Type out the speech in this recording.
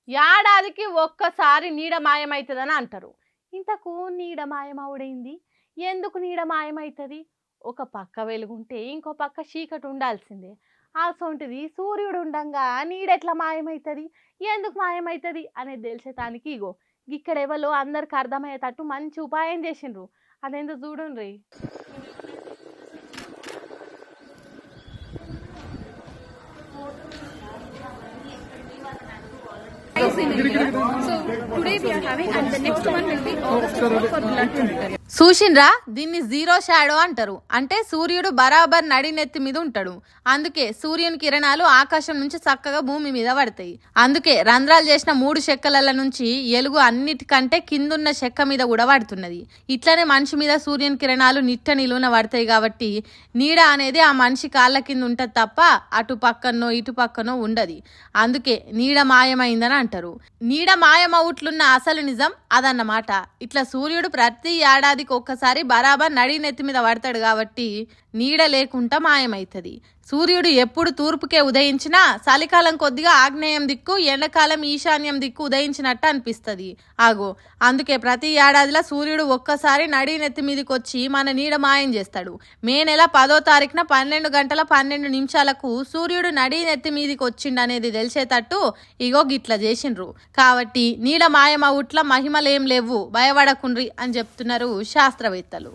ఏడాదికి ఒక్కసారి నీడ మాయమైతుందని అంటారు. ఇంతకు నీడ మాయమవుడేంది? ఎందుకు నీడ మాయమైతుంది? ఒక పక్క వెలుగుంటే ఇంకో పక్క చీకటి ఉండాల్సిందే. అసొంటిది సూర్యుడు ఉండంగా నీడెట్లా మాయమైతుంది? ఎందుకు మాయమైతుంది అనేది తెలిసేటానికి ఇగో ఇక్కడెవలో అందరికి అర్థమయ్యేటట్టు మంచి ఉపాయం చేసిండ్రు. అదేందో చూడుండ్రి. చూసిండ్రా, దీన్ని జీరో షాడో అంటారు. అంటే సూర్యుడు బరాబర్ నడినెత్తి మీద ఉంటాడు. అందుకే సూర్యుని కిరణాలు ఆకాశం నుంచి చక్కగా భూమి మీద పడతాయి. అందుకే రంధ్రాలు చేసిన 3 చెక్కల నుంచి ఎలుగు అన్నిటికంటే కిందున్న చెక్క మీద కూడా పడుతున్నది. ఇట్లనే మనిషి మీద సూర్యుని కిరణాలు నిట్ట నిలువున పడతాయి కాబట్టి నీడ అనేది ఆ మనిషి కాళ్ళ కింద ఉంటది తప్ప అటు పక్కనో ఇటు పక్కనో ఉండదు. అందుకే నీడ మాయమైందని అంటారు. నీడ మాయమవుట్లున్న అసలు నిజం అదన్నమాట. ఇట్లా సూర్యుడు ప్రతి ఏడాదికి ఒక్కసారి బరాబర్ నడి నెత్తి మీద పడతాడు కాబట్టి నీడ లేకుండా మాయమైతుంది. సూర్యుడు ఎప్పుడు తూర్పుకే ఉదయించినా చలికాలం కొద్దిగా ఆగ్నేయం దిక్కు, ఎండాకాలం ఈశాన్యం దిక్కు ఉదయించినట్టు అనిపిస్తుంది. అందుకే ప్రతి ఏడాదిలో సూర్యుడు ఒక్కసారి నడి నెత్తి మీదకి వచ్చి మన నీడ మాయం చేస్తాడు. మే నెల 10వ తారీఖున 12 గంటల 12 నిమిషాలకు సూర్యుడు నడి నెత్తి మీదకి వచ్చిండు అనేది తెలిసేటట్టు ఇగో గిట్లా చేసిండ్రు. కాబట్టి నీడ మాయమవుట్ల మహిమలేం లేవు, భయపడకుండ్రి అని చెప్తున్నారు శాస్త్రవేత్తలు.